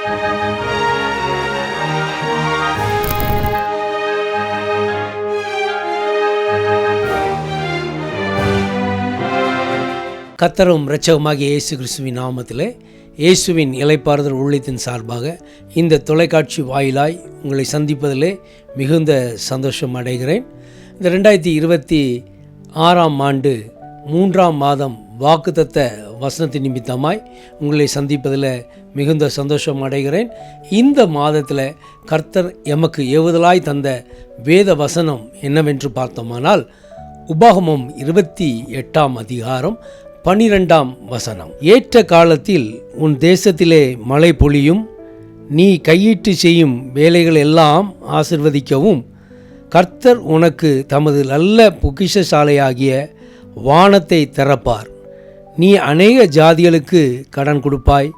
கர்த்தரும் இரட்சகருமாகிய இயேசு கிறிஸ்துவின் நாமத்திலே இயேசுவின் இளைப்பாறுதல் ஊழியத்தின் சார்பாக இந்த தொலைக்காட்சி வாயிலாய் உங்களை சந்திப்பதிலே மிகுந்த சந்தோஷம் அடைகிறேன். இந்த 2026 ஆண்டு 3ஆம் மாதம் வாக்குத்தத்த வசனத்தின் நிமித்தமாய் உங்களை சந்திப்பதில் மிகுந்த சந்தோஷம் அடைகிறேன். இந்த மாதத்தில் கர்த்தர் எமக்கு ஏவுதலாய் தந்த வேத வசனம் என்னவென்று பார்த்தோமானால், உபாகமம் 28ஆம் அதிகாரம் 12ஆம் வசனம். ஏற்ற காலத்தில் உன் தேசத்திலே மழை பொழியும், நீ கையிட்டு செய்யும் வேலைகள் எல்லாம் ஆசிர்வதிக்கவும் கர்த்தர் உனக்கு தமது நல்ல பொக்கிஷசாலையாகிய வானத்தை திறப்பார். நீ அநேக ஜாதிகளுக்கு கடன் கொடுப்பாய்,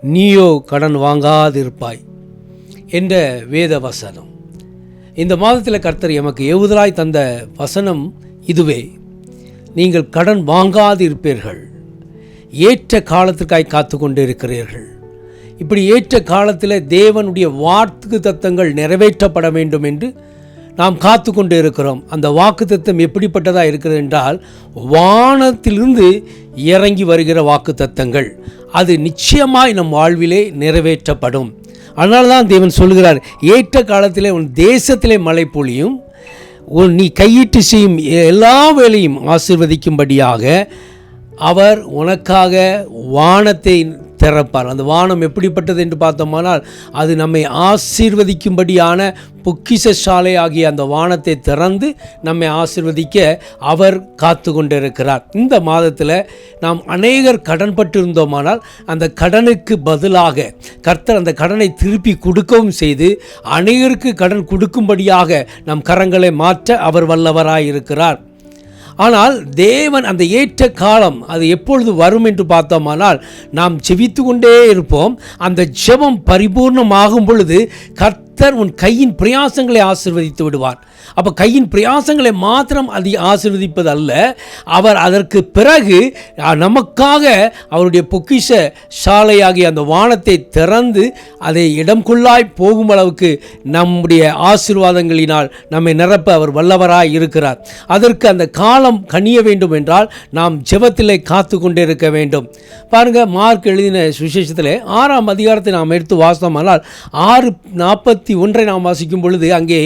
நீயோ கடன் வாங்காதிருப்பாய் என்ற வேத வசனம். இந்த மாதத்தில் கர்த்தர் எமக்கு ஏவுதலாய் தந்த வசனம் இதுவே. நீங்கள் கடன் வாங்காது இருப்பீர்கள், ஏற்ற காலத்திற்காய் காத்து கொண்டு இருக்கிறீர்கள். இப்படி ஏற்ற காலத்தில் தேவனுடைய வாக்கு தத்தங்கள் நிறைவேற்றப்பட வேண்டும் என்று நாம் காத்து கொண்டு இருக்கிறோம். அந்த வாக்கு தத்தம் எப்படிப்பட்டதாக இருக்கிறது என்றால், வானத்திலிருந்து இறங்கி வருகிற வாக்கு தத்தங்கள். அது நிச்சயமாய் நம் வாழ்விலே நிறைவேற்றப்படும். அதனால தான் தேவன் சொல்கிறார், ஏற்ற காலத்திலே உன் தேசத்திலே மழை பொழியும், நீ கையிட்டு செய்யும் எல்லா வேலையும் ஆசீர்வதிக்கும்படியாக அவர் உனக்காக வானத்தை திறப்பார். அந்த வானம் எப்படிப்பட்டது என்று பார்த்தோமானால், அது நம்மை ஆசீர்வதிக்கும்படியான பொக்கிஷசாலை ஆகிய அந்த வானத்தை திறந்து நம்மை ஆசீர்வதிக்க அவர் காத்து கொண்டிருக்கிறார். இந்த மாதத்தில் நாம் அநேகர் கடன் பட்டிருந்தோமானால், அந்த கடனுக்கு பதிலாக கர்த்தர் அந்த கடனை திருப்பி கொடுக்கவும் செய்து அநேகருக்கு கடன் கொடுக்கும்படியாக நம் கரங்களை மாற்ற அவர் வல்லவராயிருக்கிறார். ஆனால் தேவன் அந்த ஏற்ற காலம் அது எப்பொழுது வரும் என்று பார்த்தோமானால், நாம் ஜெபித்து கொண்டே இருப்போம். அந்த ஜெபம் பரிபூர்ணமாகும் பொழுது கர்த்தர் உன் கையின் பிரயாசங்களை ஆசீர்வதித்து விடுவார். அப்போ கையின் பிரயாசங்களை மாத்திரம் அது ஆசீர்வதிப்பது அல்ல, அவர் அதற்கு பிறகு நமக்காக அவருடைய பொக்கிஷ சாலையாகிய அந்த வானத்தை திறந்து அதை இடம் கொள்ளாய் போகும் அளவுக்கு நம்முடைய ஆசீர்வாதங்களினால் நம்மை நிரப்ப அவர் வல்லவராய் இருக்கிறார். அதற்கு அந்த காலம் கனிய வேண்டும் என்றால் நாம் ஜெபத்திலே காத்து கொண்டே இருக்க வேண்டும். பாருங்கள், மார்க் எழுதின சுவிசேஷத்திலே 6ஆம் அதிகாரத்தை நாம் எடுத்து வாசித்தோமானால் 6:41 நாம் வாசிக்கும் பொழுது அங்கே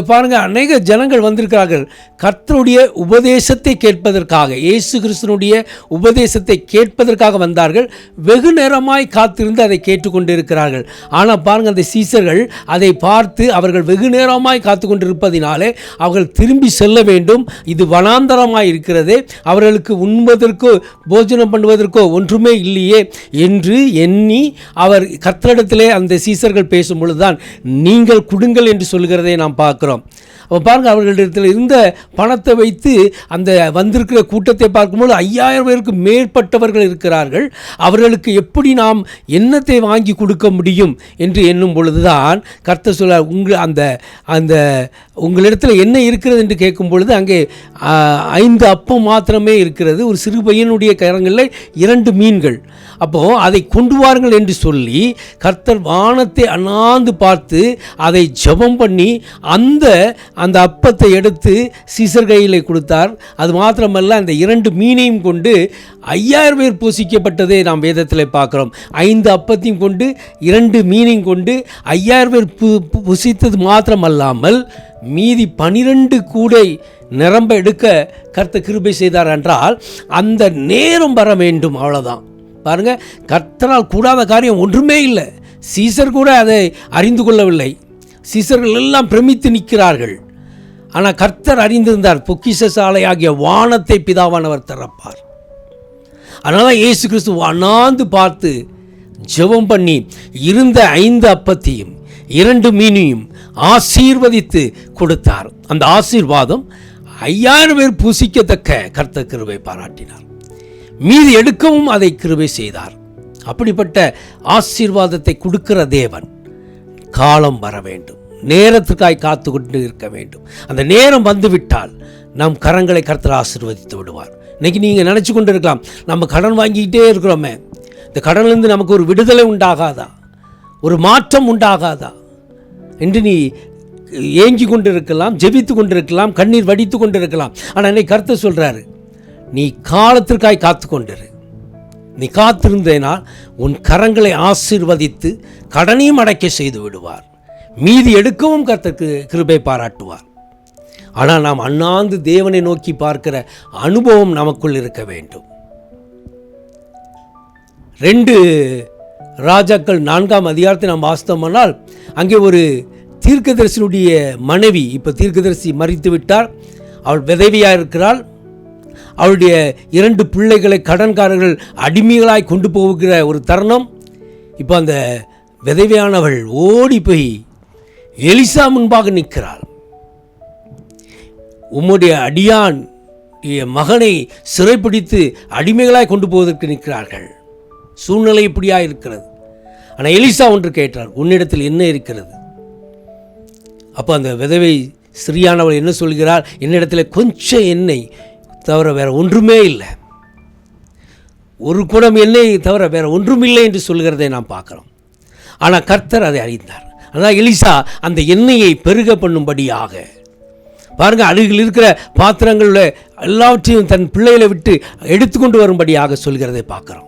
பாருங்கள், அநேக ஜனங்கள் வந்திருக்கிறார்கள் கர்த்தருடைய உபதேசத்தை கேட்பதற்காக. இயேசு கிறிஸ்துனுடைய உபதேசத்தை கேட்பதற்காக வந்தார்கள். வெகு நேரமாய் காத்திருந்து அதை கேட்டுக்கொண்டிருக்கிறார்கள். ஆனால் பாருங்கள், அந்த சீசர்கள் அதை பார்த்து அவர்கள் வெகு நேரமாய் காத்து கொண்டிருப்பதினாலே அவர்கள் திரும்பி செல்ல வேண்டும். இது வனாந்தரமாய் இருக்கிறதே, அவர்களுக்கு உண்பதற்கோ போஜனம் பண்ணுவதற்கோ ஒன்றுமே இல்லையே என்று எண்ணி அவர் கர்த்தரிடத்திலே அந்த சீசர்கள் பேசும் பொழுதுதான் நீங்கள் கொடுங்கள் என்று சொல்கிறதை நாம் பார்க்கிறோம். அப்போ பாருங்கள், அவர்களிடத்தில் இருந்த பணத்தை வைத்து அந்த வந்திருக்கிற கூட்டத்தை பார்க்கும்போது 5000 பேருக்கு மேற்பட்டவர்கள் இருக்கிறார்கள். அவர்களுக்கு எப்படி நாம் எண்ணத்தை வாங்கி கொடுக்க முடியும் என்று எண்ணும் பொழுதுதான் கர்த்தர் சொல்ல, அந்த உங்களிடத்தில் என்ன இருக்கிறது என்று கேட்கும் பொழுது அங்கே 5 அப்பம் மாத்திரமே இருக்கிறது, ஒரு சிறு பையனுடைய கரங்களில் 2 மீன்கள். அப்போது அதை கொண்டு வாருங்கள் என்று சொல்லி கர்த்தர் வானத்தை அண்ணாந்து பார்த்து அதை ஜெபம் பண்ணி அந்த அப்பத்தை எடுத்து சீசர் கையில் கொடுத்தார். அது மாத்திரமல்ல, அந்த 2 மீனையும் கொண்டு 5000 பேர் பூசிக்கப்பட்டதை நாம் வேதத்தில் பார்க்குறோம். 5 அப்பத்தையும் கொண்டு 2 மீனையும் கொண்டு 5000 பேர் புசித்தது மாத்திரமல்லாமல் மீதி 12 கூடை நிரம்ப எடுக்க கர்த்தர் கிருபை செய்தார் என்றால் அந்த நேரம் வர வேண்டும். அவ்வளோதான். பாருங்கள், கர்த்தரால் கூடாத காரியம் ஒன்றுமே இல்லை. சீசர் கூட அதை அறிந்து கொள்ளவில்லை. சீசர்கள் எல்லாம் பிரமித்து நிற்கிறார்கள். ஆனால் கர்த்தர் அறிந்திருந்தார், பொக்கிஷசாலை ஆகிய வானத்தை பிதாவானவர் திறப்பார். அதனால இயேசு கிறிஸ்து அண்ணாந்து பார்த்து ஜெபம் பண்ணி இருந்த 5 அப்பத்தையும் 2 மீனையும் ஆசீர்வதித்து கொடுத்தார். அந்த ஆசீர்வாதம் 5000 பேர் பூசிக்கத்தக்க கர்த்தர் கிருபை பாராட்டினார். மீதி எடுக்கவும் அதை கிருபை செய்தார். அப்படிப்பட்ட ஆசீர்வாதத்தை கொடுக்கிற தேவன் காலம் வர வேண்டும், நேரத்துக்காய் காத்து கொண்டு இருக்க வேண்டும். அந்த நேரம் வந்துவிட்டால் நம் கரங்களை கர்த்தர் ஆசீர்வதித்து விடுவார். இன்றைக்கி நீங்கள் நினச்சி கொண்டு இருக்கலாம், நம்ம கடன் வாங்கிக்கிட்டே இருக்கிறோமே, இந்த கடன்லேருந்து நமக்கு ஒரு விடுதலை உண்டாகாதா? ஒரு மாற்றம் உண்டாகாதா என்று நீ ஏங்கி கொண்டிருக்கலாம், ஜெபித்து கொண்டிருக்கலாம், கண்ணீர் வடித்து கொண்டிருக்கலாம். ஆனால் இன்னைக்கு கர்த்தர் சொல்கிறாரு, நீ காலத்திற்காய் காத்து கொண்டிரு. நீ காத்திருந்தேனால் உன் கரங்களை ஆசீர்வதித்து கடனையும் அடைக்க செய்து விடுவார். மீதி எடுக்கவும் கர்த்தருக்கு கிருபை பாராட்டுவார். ஆனால் நாம் அண்ணாந்து தேவனை நோக்கி பார்க்கிற அனுபவம் நமக்குள் இருக்க வேண்டும். 2 ராஜாக்கள் 4ஆம் அதிகாரத்தை நாம் வாசித்தோம்னால், அங்கே ஒரு தீர்க்கதரிசியுடைய மனைவி, இப்போ தீர்க்கதரிசி மரித்து விட்டார், அவள் விதவையாக இருக்கிறாள். அவளுடைய 2 பிள்ளைகளை கடன்காரர்கள் அடிமைகளாய் கொண்டு போகிற ஒரு தருணம். இப்போ அந்த விதவையானவள் ஓடி போய் எலிசா முன்பாக நிற்கிறாள். உம்முடைய அடியான் மகனை சிறைப்பிடித்து அடிமைகளாய் கொண்டு போவதற்கு நிற்கிறார்கள். சூழ்நிலை இப்படியாக இருக்கிறது. ஆனால் எலிசா ஒன்று கேட்டார், உன்னிடத்தில் என்ன இருக்கிறது? அப்போ அந்த விதவை ஸ்திரீயானவள் என்ன சொல்கிறார்? என்னிடத்தில் கொஞ்சம் எண்ணெய் தவிர வேறு ஒன்றுமே இல்லை, ஒரு குடம் எண்ணெய் தவிர வேறு ஒன்றுமில்லை என்று சொல்கிறதை நாம் பார்க்குறோம். ஆனால் கர்த்தர் அதை அறிந்தார். ஆனால் எலிசா அந்த எண்ணெயை பெருக பண்ணும்படியாக பாருங்கள், அருகில் இருக்கிற பாத்திரங்களில் எல்லாவற்றையும் தன் பிள்ளைகளை விட்டு எடுத்துக்கொண்டு வரும்படியாக சொல்கிறதை பார்க்குறோம்.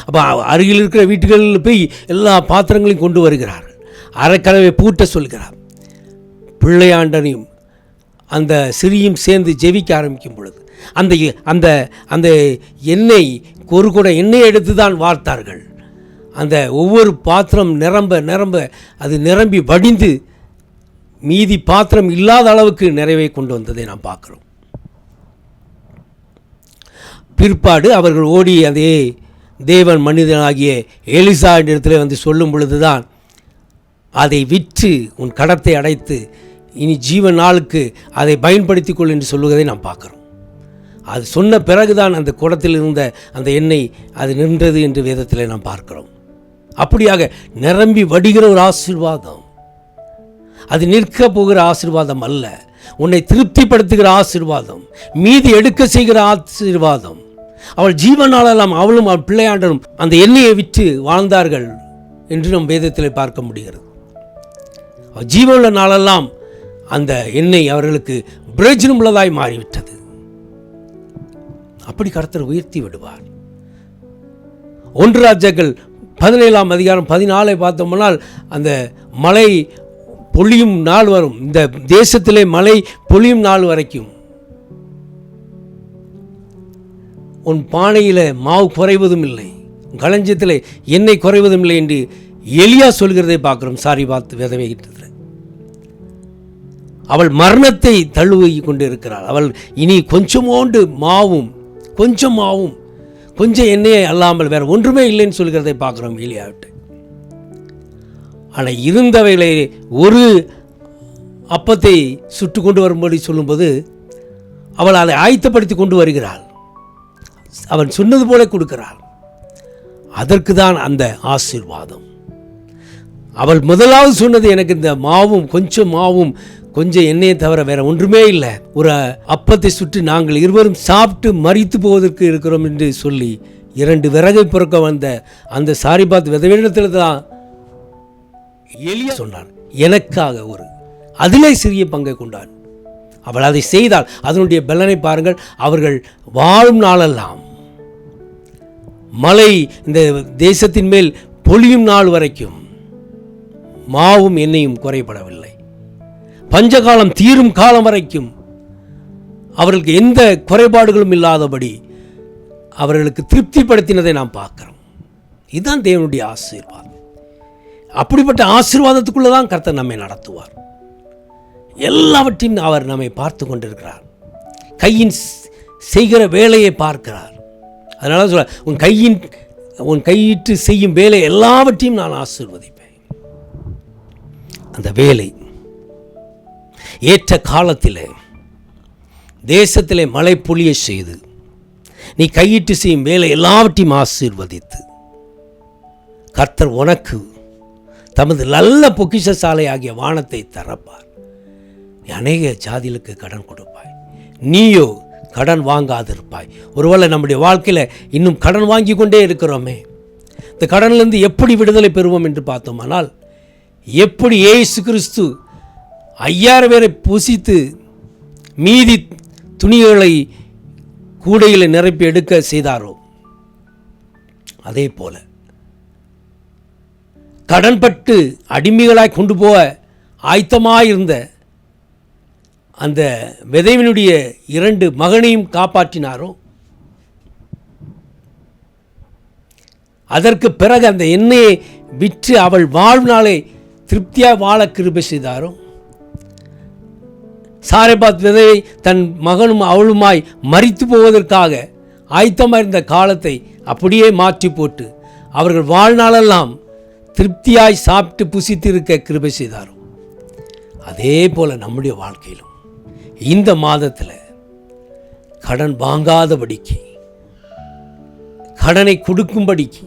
அப்போ அருகில் இருக்கிற வீட்டுகளில் போய் எல்லா பாத்திரங்களையும் கொண்டு வருகிறார்கள். அரைக்கலவை பூட்ட சொல்கிறார். பிள்ளையாண்டனையும் அந்த சிறியும் சேர்ந்து ஜெபிக்க ஆரம்பிக்கும் பொழுது அந்த அந்த அந்த எண்ணெய் ஒரு கூட எண்ணெய் எடுத்து தான் வார்த்தார்கள். அந்த ஒவ்வொரு பாத்திரம் நிரம்ப நிரம்ப அது நிரம்பி வடிந்து மீதி பாத்திரம் இல்லாத அளவுக்கு நிறைவை கொண்டு வந்ததை நாம் பார்க்குறோம். பிற்பாடு அவர்கள் ஓடி அதே தேவன் மனிதனாகிய எலிசா இடத்துல வந்து சொல்லும் பொழுதுதான், அதை விற்று உன் கடத்தை அடைத்து இனி ஜீவ நாளுக்கு அதை பயன்படுத்தி கொள் என்று சொல்லுவதை நாம் பார்க்குறோம். அது சொன்ன பிறகுதான் அந்த குடத்தில் இருந்த அந்த எண்ணெய் அது நின்றது என்று வேதத்தில் நாம் பார்க்கிறோம். அப்படியாக நிரம்பி வடிகிற ஒரு ஆசீர்வாதம், அது நிற்க போகிற ஆசீர்வாதம் அல்ல, உன்னை திருப்திப்படுத்துகிற ஆசீர்வாதம், மீதி எடுக்க செய்கிற ஆசீர்வாதம். அவள் ஜீவனாலெல்லாம் அவளும் அவள் பிள்ளையாண்டனும் அந்த எண்ணெயை விற்று வாழ்ந்தார்கள் என்று நம் வேதத்தில் பார்க்க முடிகிறது. ஜீவனுள்ள நாளெல்லாம் அந்த எண்ணெய் அவர்களுக்கு பிரயோஜனமுள்ளதாய் மாறிவிட்டது. அப்படி கர்த்தர் உயர்த்தி விடுவார். 1 ராஜாக்கள் 17ஆம் அதிகாரம் 14 பார்த்தோம்னால், அந்த மழை பொழியும் நாள் வரும், இந்த தேசத்திலே மழை பொழியும் நாள் வரைக்கும் உன் பானையில் மாவு குறைவதும் இல்லை, களஞ்சியத்தில் எண்ணெய் குறைவதும் இல்லை என்று எலியா சொல்கிறதை பார்க்கிறோம். சாரிபாத் விதவைகிட்டதில் அவள் மரணத்தை தழுவி கொண்டு இருக்கிறாள். அவள் இனி கொஞ்சமோண்டு மாவும் கொஞ்சம் எண்ணெயை அல்லாமல் வேறு ஒன்றுமே இல்லைன்னு சொல்கிறதை பார்க்குறோம் எலியாவிட்டு. ஆனால் இருந்தவைகளை ஒரு அப்பத்தை சுட்டு கொண்டு வரும்படி சொல்லும்போது அவள் அதை ஆயத்தப்படுத்தி கொண்டு வருகிறாள். அவன் சொன்னது போல கொடுக்கிறாள். அதற்கு தான் அந்த ஆசீர்வாதம். அவள் முதலாவது சொன்னது, எனக்கு இந்த மாவும் கொஞ்சம் எண்ணெயை தவிர வேற ஒன்றுமே இல்லை, ஒரு அப்பத்தை சுற்றி நாங்கள் இருவரும் சாப்பிட்டு மரித்து போவதற்கு இருக்கிறோம் என்று சொல்லி 2 விறகை பொறுக்க வந்த அந்த சாரிபாத் விதவையிடத்தில் தான் எலியா சொன்னான், எனக்காக ஒரு அதிலே சிறிய பங்கை கொண்டான். அவள் அதை செய்தால் அதனுடைய பலனை பாருங்கள். அவர்கள் வாழும் நாளெல்லாம் மழை இந்த தேசத்தின் மேல் பொழியும் நாள் வரைக்கும் மாவும் எண்ணெயும் குறைபடவில்லை. பஞ்சகாலம் தீரும் காலம் வரைக்கும் அவர்களுக்கு எந்த குறைபாடுகளும் இல்லாதபடி அவர்களுக்கு திருப்திப்படுத்தினதை நாம் பார்க்கிறோம். இதுதான் தேவனுடைய ஆசீர்வாதம். அப்படிப்பட்ட ஆசீர்வாதத்துக்குள்ளே தான் கர்த்தர் நம்மை நடத்துவார். எல்லாவற்றையும் அவர் நம்மை பார்த்து கொண்டிருக்கிறார். கையின் செய்கிற வேலையை பார்க்கிறார். அதனால சொல்ல, உன் கையிட்டு செய்யும் வேலை எல்லாவற்றையும் நான் ஆசீர்வதிப்பேன். அந்த வேலை ஏற்ற காலத்திலே தேசத்திலே மழை பொழிய செய்து நீ கையிட்டு செய்யும் வேலை எல்லாவற்றையும் ஆசீர்வதித்து கர்த்தர் உனக்கு தமது நல்ல பொக்கிஷ சாலை ஆகிய வானத்தை தரப்பார். நீ அநேக ஜாதிகளுக்கு கடன் கொடுப்பாய், நீயோ கடன் வாங்காதிருப்பாய். ஒருவேளை நம்முடைய வாழ்க்கையில் இன்னும் கடன் வாங்கி கொண்டே இருக்கிறோமே, இந்த கடனிலிருந்து எப்படி விடுதலை பெறுவோம் என்று பார்த்தோமானால், எப்படி இயேசு கிறிஸ்து 5000 பேரை புசித்து மீதி துணிகளை கூடையில் நிரப்பி எடுக்க செய்தாரோ, அதே போல கடன்பட்டு அடிமைகளாய் கொண்டு போக ஆயத்தமாயிருந்த அந்த விதவையினுடைய 2 மகனையும் காப்பாற்றினாரோ, அதற்கு பிறகு அந்த எண்ணெயை விற்று அவள் வாழ்நாளை திருப்தியாக வாழ கிருபை செய்தாரோ, சாரேபாத் விதவை தன் மகனும் அவளுமாய் மரித்து போவதற்காக ஆயத்தமாக இருந்த காலத்தை அப்படியே மாற்றி போட்டு அவர்கள் வாழ்நாளெல்லாம் திருப்தியாய் சாப்பிட்டு புசித்து இருக்க கிருபை செய்தாரோ, அதே போல நம்முடைய வாழ்க்கையிலும் இந்த மாதத்தில் கடன் வாங்காதபடிக்கு, கடனை கொடுக்கும்படிக்கு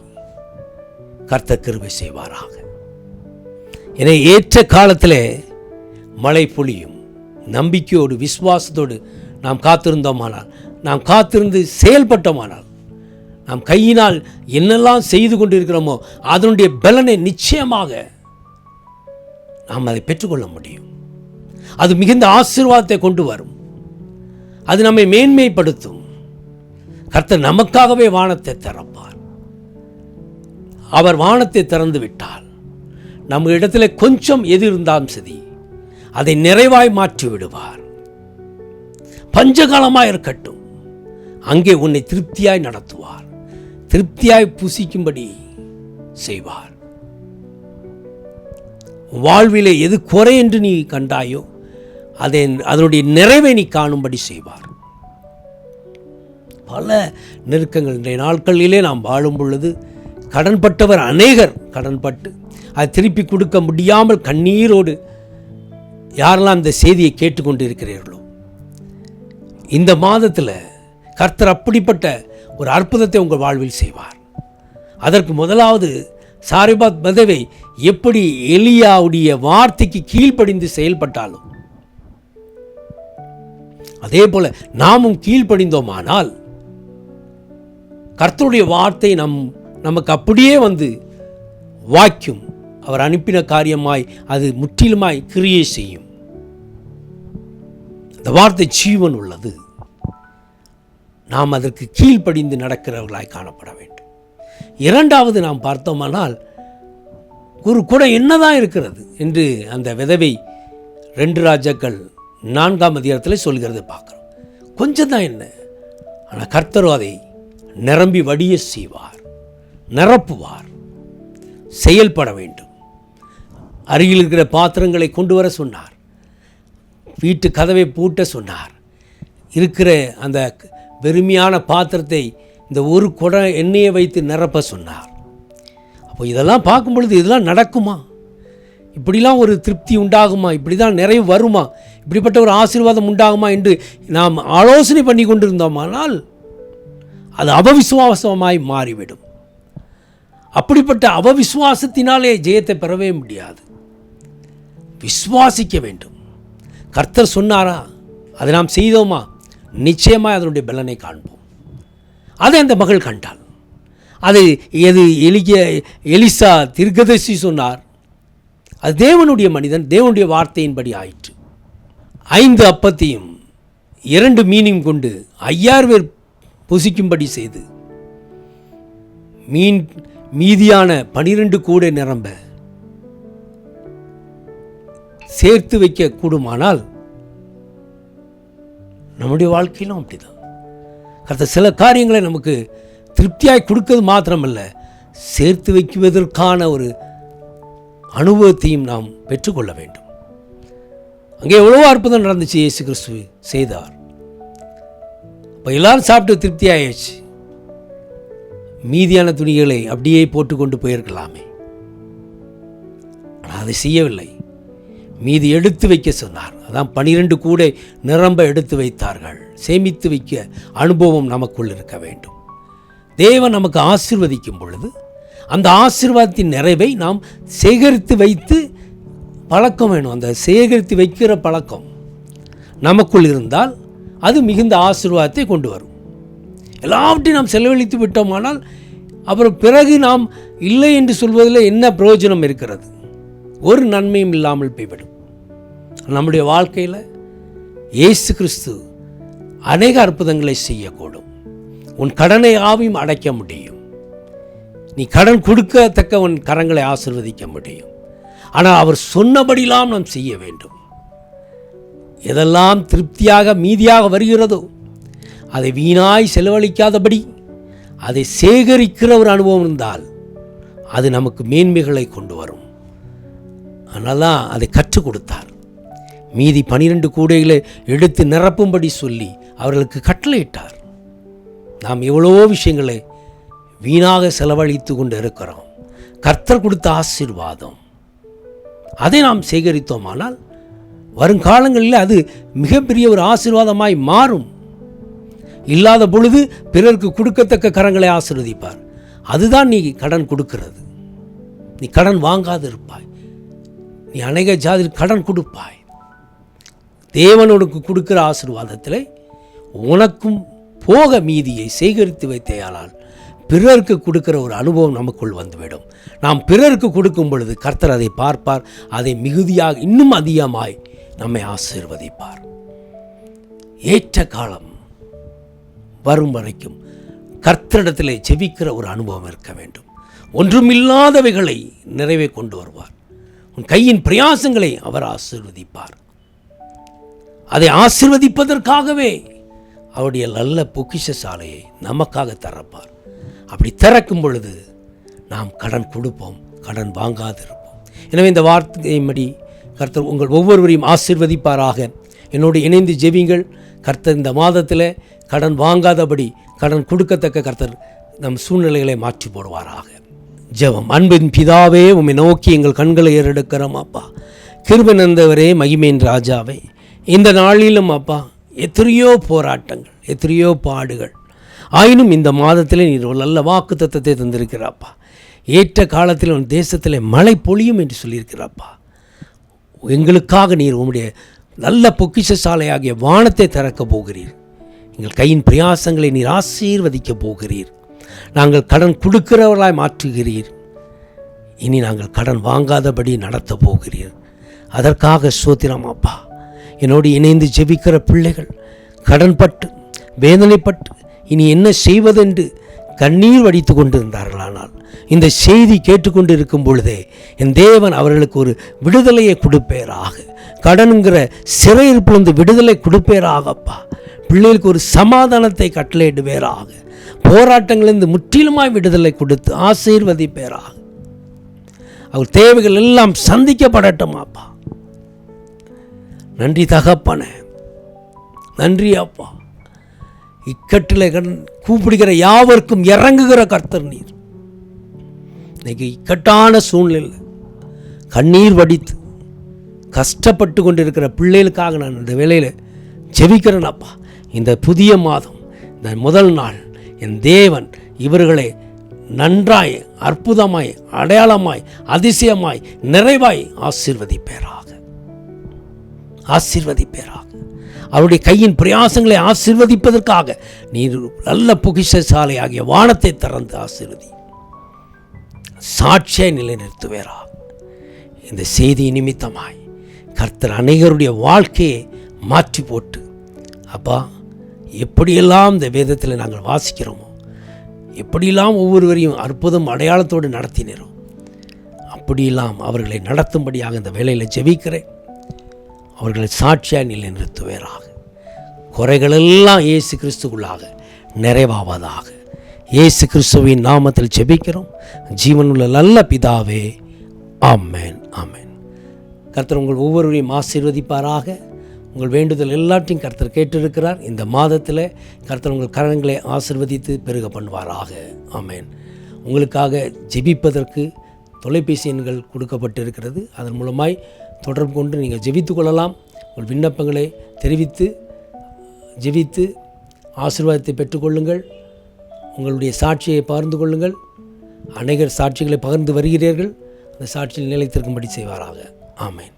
கர்த்தர் கிருபை செய்வாராக. என ஏற்ற காலத்தில் மழை பொழியும். நம்பிக்கையோடு விசுவாசத்தோடு நாம் காத்திருந்தோமானால், நாம் காத்திருந்து செயல்பட்டோமானால், நாம் கையினால் என்னெல்லாம் செய்து கொண்டிருக்கிறோமோ அதனுடைய பலனை நிச்சயமாக நாம் அதை பெற்றுக்கொள்ள முடியும். அது மிகுந்த ஆசீர்வாதத்தை கொண்டு வரும். அது நம்மை மேன்மைப்படுத்தும். கர்த்தர் நமக்காகவே வானத்தை திறப்பார். அவர் வானத்தை திறந்து விட்டால் நம்ம இடத்துல கொஞ்சம் எது இருந்தாலும் சரி, அதை நிறைவாய் மாற்றி விடுவார். பஞ்சகாலமாக இருக்கட்டும், அங்கே உன்னை திருப்தியாய் நடத்துவார், திருப்தியாய் புசிக்கும்படி செய்வார். வாழ்விலே எது குறை என்று நீ கண்டாயோ அதனுடைய நிறைவை நீ காணும்படி செய்வார். பல நெருக்கங்கள் இன்றைய நாட்களிலே நாம் வாழும் பொழுது கடன்பட்டவர் அநேகர் கடன்பட்டு அதை திருப்பி கொடுக்க முடியாமல் கண்ணீரோடு யாரெல்லாம் இந்த செய்தியை கேட்டுக்கொண்டு இருக்கிறீர்களோ, இந்த மாதத்தில் கர்த்தர் அப்படிப்பட்ட ஒரு அற்புதத்தை உங்கள் வாழ்வில் செய்வார். அதற்கு முதலாவது சாரேபாத் விதவை எப்படி எலியாவுடைய வார்த்தைக்கு கீழ்ப்படிந்து செயல்பட்டாலும், அதே போல நாமும் கீழ்ப்படிந்தோமானால் கர்த்தருடைய வார்த்தை நமக்கு அப்படியே வந்து வாய்க்கும். அவர் அனுப்பின காரியமாய் அது முற்றிலுமாய் கிரியை செய்யும். அந்த வார்த்தை ஜீவன் உள்ளது. நாம் அதற்கு கீழ்ப்படிந்து நடக்கிறவர்களாய் காணப்பட வேண்டும். இரண்டாவது நாம் பார்த்தோமானால், ஒரு குடம் என்னதான் இருக்கிறது என்று அந்த விதவை 2 ராஜாக்கள் 4ஆம் அதிகாரத்தில் சொல்கிறது பார்க்கிறோம். கொஞ்சம் தான் என்ன, ஆனால் கர்த்தரோ அதை நிரம்பி வடிய செய்வார், நிரப்புவார். செயல்பட வேண்டும். அருகில் இருக்கிற பாத்திரங்களை கொண்டு வர சொன்னார். வீட்டு கதவை பூட்ட சொன்னார். இருக்கிற அந்த வெறுமையான பாத்திரத்தை இந்த ஒரு குடம் எண்ணெயை வைத்து நிரப்ப சொன்னார். அப்போ இதெல்லாம் பார்க்கும் பொழுது இதெல்லாம் நடக்குமா? இப்படிலாம் ஒரு திருப்தி உண்டாகுமா? இப்படி தான் நிறைவு வருமா? இப்படிப்பட்ட ஒரு ஆசீர்வாதம் உண்டாகுமா என்று நாம் ஆலோசனை பண்ணி கொண்டிருந்தோமானால் அது அவவிசுவாசமாய் மாறிவிடும். அப்படிப்பட்ட அவவிசுவாசத்தினாலே ஜெயத்தை பெறவே முடியாது. விசுவாசிக்க வேண்டும். கர்த்தர் சொன்னாரா, அதை நாம் செய்தோமா, நிச்சயமாக அதனுடைய பலனை காண்போம். அதை அந்த மகள் கண்டாள். அது எலிசா தீர்க்கதரிசி சொன்னார். அது தேவனுடைய மனிதன், தேவனுடைய வார்த்தையின்படி ஆயிற்று. 5 அப்பத்தையும் 2 மீனையும் கொண்டு 5000 பேர் புசிக்கும்படி செய்து மீதியான 12 கூடை நிரம்ப சேர்த்து வைக்க கூடுமானால் நம்முடைய வாழ்க்கையிலும் அப்படிதான். கர்த்தர் சில காரியங்களை நமக்கு திருப்தியாய் கொடுக்கிறது மாத்திரமல்ல, சேர்த்து வைக்குவதற்கான ஒரு அனுபவத்தையும் நாம் பெற்றுக்கொள்ள வேண்டும். அங்கே எவ்வளவோ அற்புதம் நடந்துச்சு. இயேசு கிறிஸ்து செய்தார். இப்போ எல்லாரும் சாப்பிட்டு திருப்தி ஆயிடுச்சு. மீதியான துணிகளை அப்படியே போட்டு கொண்டு போயிருக்கலாமே, ஆனால் அதை செய்யவில்லை. மீதி எடுத்து வைக்க சொன்னார். அதான் 12 கூடை நிரம்ப எடுத்து வைத்தார்கள். சேமித்து வைக்க அனுபவம் நமக்குள் இருக்க வேண்டும். தேவன் நமக்கு ஆசீர்வதிக்கும் பொழுது அந்த ஆசீர்வாதத்தின் நிறைவை நாம் சேகரித்து வைத்து பழக்கம் வேணும். அந்த சேகரித்து வைக்கிற பழக்கம் நமக்குள் இருந்தால் அது மிகுந்த ஆசீர்வாதத்தை கொண்டு வரும். எல்லாவற்றையும் நாம் செலவழித்து விட்டோமானால் அப்புறம் பிறகு நாம் இல்லை என்று சொல்வதில் என்ன பிரயோஜனம் இருக்கிறது? ஒரு நன்மையும் இல்லாமல் போய்விடும். நம்முடைய வாழ்க்கையில் இயேசு கிறிஸ்து அநேக அற்புதங்களை செய்யக்கூடும். உன் கடனை ஆவியும் அடைக்க முடியும். நீ கடன் கொடுக்கத்தக்க உன் கரங்களை ஆசீர்வதிக்க முடியும். ஆனால் அவர் சொன்னபடியெல்லாம் நாம் செய்ய வேண்டும். எதெல்லாம் திருப்தியாக மீதியாக வருகிறதோ அதை வீணாய் செலவழிக்காதபடி அதை சேகரிக்கிற ஒரு அனுபவம் இருந்தால் அது நமக்கு மேன்மைகளை கொண்டு வரும். அதனால தான் அதை கற்றுக் கொடுத்தார். மீதி 12 கூடைகளை எடுத்து நிரப்பும்படி சொல்லி அவர்களுக்கு கட்டளையிட்டார். நாம் எவ்வளவோ விஷயங்களை வீணாக செலவழித்து கொண்டு இருக்கிறோம். கர்த்தர் கொடுத்த ஆசீர்வாதம் அதை நாம் சேகரித்தோமானால் வருங்காலங்களில் அது மிகப்பெரிய ஒரு ஆசீர்வாதமாய் மாறும். இல்லாத பொழுது பிறருக்கு கொடுக்கத்தக்க கரங்களை ஆசீர்வதிப்பார். அதுதான் நீ கடன் கொடுக்கிறது. நீ கடன் வாங்காது இருப்பாய். நீ அநேக ஜாதியில் கடன் கொடுப்பாய். தேவனுக்கு கொடுக்கிற ஆசீர்வாதத்தில் உனக்கும் போக மீதியை சேகரித்து வைத்தேயானால் பிறருக்கு கொடுக்கிற ஒரு அனுபவம் நமக்குள் வந்துவிடும். நாம் பிறருக்கு கொடுக்கும் பொழுது கர்த்தர் அதை பார்ப்பார். அதை மிகுதியாக இன்னும் அதிகமாய் நம்மை ஆசீர்வதிப்பார். ஏற்ற காலம் வரும் வரைக்கும் கர்த்தரிடத்திலே ஜெபிக்கிற ஒரு அனுபவம் இருக்க வேண்டும். ஒன்றுமில்லாதவைகளை நிறைவே கொண்டு வருவார். உன் கையின் பிரயாசங்களை அவர் ஆசீர்வதிப்பார். அதை ஆசீர்வதிப்பதற்காகவே அவருடைய நல்ல பொக்கிஷ சாலையை நமக்காக திறப்பார். அப்படி திறக்கும் பொழுது நாம் கடன் கொடுப்போம், கடன் வாங்காதிருப்போம். எனவே இந்த வார்த்தையின்படி கர்த்தர் உங்கள் ஒவ்வொருவரையும் ஆசீர்வதிப்பாராக. என்னோடு இணைந்து ஜெபிங்கள். கர்த்தர் இந்த மாதத்தில் கடன் வாங்காதபடி கடன் கொடுக்கத்தக்க கர்த்தர் நம் சூழ்நிலைகளை மாற்றி போடுவாராக. ஜெபம். அன்பின் பிதாவே, உம்மை நோக்கி எங்கள் கண்களை ஏறெடுக்கிறோம் அப்பா. கிருபை நிறைந்தவரே, மகிமையின் ராஜாவே, இந்த நாளிலும் அப்பா எத்தனையோ போராட்டங்கள், எத்தனையோ பாடுகள், ஆயினும் இந்த மாதத்தில் நீர் ஒரு நல்ல வாக்கு தத்தத்தை தந்திருக்கிறாப்பா. ஏற்ற காலத்தில் உன் தேசத்தில் மழை பொழியும் என்று சொல்லியிருக்கிறாப்பா. எங்களுக்காக நீர் உம்முடைய நல்ல பொக்கிஷ சாலையாகிய வானத்தை திறக்கப் போகிறீர். எங்கள் கையின் பிரயாசங்களை நீர் ஆசீர்வதிக்கப் போகிறீர். நாங்கள் கடன் கொடுக்கிறவர்களாய் மாற்றுகிறீர். இனி நாங்கள் கடன் வாங்காதபடி நடத்தப் போகிறீர். அதற்காக ஸ்தோத்திரம் அப்பா. என்னோடு இணைந்து ஜெபிக்கிற பிள்ளைகள் கடன்பட்டு வேதனைப்பட்டு இனி என்ன செய்வதென்று கண்ணீர் வடித்து கொண்டிருந்தார்களானால் இந்த செய்தி கேட்டுக்கொண்டு இருக்கும் பொழுதே என் தேவன் அவர்களுக்கு ஒரு விடுதலையை கொடுப்பேராக. கடனுங்கிற சிறையிருப்பிலிருந்து விடுதலை கொடுப்பேராகப்பா. பிள்ளைகளுக்கு ஒரு சமாதானத்தை கட்டளையிடுவேராக. போராட்டங்களிலிருந்து முற்றிலுமாய் விடுதலை கொடுத்து ஆசீர்வதிப்பேராக. அவர் தேவைகள் எல்லாம் சந்திக்கப்படட்டும் அப்பா. நன்றி தகப்பனே, நன்றி அப்பா. இக்கட்டில் கூப்பிடுகிற யாவருக்கும் இறங்குகிற கர்த்தர் நீர். இன்னைக்கு இக்கட்டான சூழ்நிலை கண்ணீர் வடித்து கஷ்டப்பட்டு கொண்டிருக்கிற பிள்ளைகளுக்காக நான் இந்த வேளையில் ஜெபிக்கிறேன் அப்பா. இந்த புதிய மாதம், இந்த முதல் நாள் என் தேவன் இவர்களை நன்றாய், அற்புதமாய், அடையாளமாய், அதிசயமாய், நிறைவாய் ஆசீர்வதிப்பேராக. ஆசீர்வதிப்பேராக. அவருடைய கையின் பிரயாசங்களை ஆசீர்வதிப்பதற்காக நீர் நல்ல பொக்கிஷ சாலை ஆகிய வானத்தை திறந்து ஆசீர்வதி. சாட்சியை நிலைநிறுத்துவேராக. இந்த செய்தி நிமித்தமாய் கர்த்தர் அநேகருடைய வாழ்க்கையை மாற்றி போட்டு அப்பா, எப்படியெல்லாம் இந்த வேதத்தில் நாங்கள் வாசிக்கிறோமோ, எப்படியெல்லாம் ஒவ்வொருவரையும் அற்புதம் அடையாளத்தோடு நடத்தினோம், அப்படியெல்லாம் அவர்களை நடத்தும்படியாக இந்த வேலையில் ஜெபிக்கிறேன். அவர்களை சாட்சியாக நிலைநிறுத்துவேராக. குறைகளெல்லாம் இயேசு கிறிஸ்துக்குள்ளாக நிறைவாவதாக. இயேசு கிறிஸ்துவின் நாமத்தில் ஜெபிக்கிறோம் ஜீவனுள்ள நல்ல பிதாவே. ஆமென், ஆமென். கர்த்தர் உங்கள் ஒவ்வொருவரையும் ஆசீர்வதிப்பாராக. உங்கள் வேண்டுதல் எல்லாத்தையும் கர்த்தர் கேட்டிருக்கிறார். இந்த மாதத்தில் கர்த்தர் உங்கள் கரங்களை ஆசீர்வதித்து பெருக பண்ணுவாராக. ஆமென். உங்களுக்காக ஜெபிப்பதற்கு தொலைபேசி எண்கள் கொடுக்கப்பட்டிருக்கிறது. அதன் மூலமாய் தொடர்பு கொண்டு நீங்கள் ஜெபித்து கொள்ளலாம். உங்கள் விண்ணப்பங்களை தெரிவித்து ஜெபித்து ஆசீர்வாதத்தை பெற்றுக்கொள்ளுங்கள். உங்களுடைய சாட்சியை பகிர்ந்து கொள்ளுங்கள். அநேகர் சாட்சிகளை பகிர்ந்து வருகிறீர்கள். அந்த சாட்சியில் நிலைத்திருக்கும்படி செய்வாராக. ஆமென்.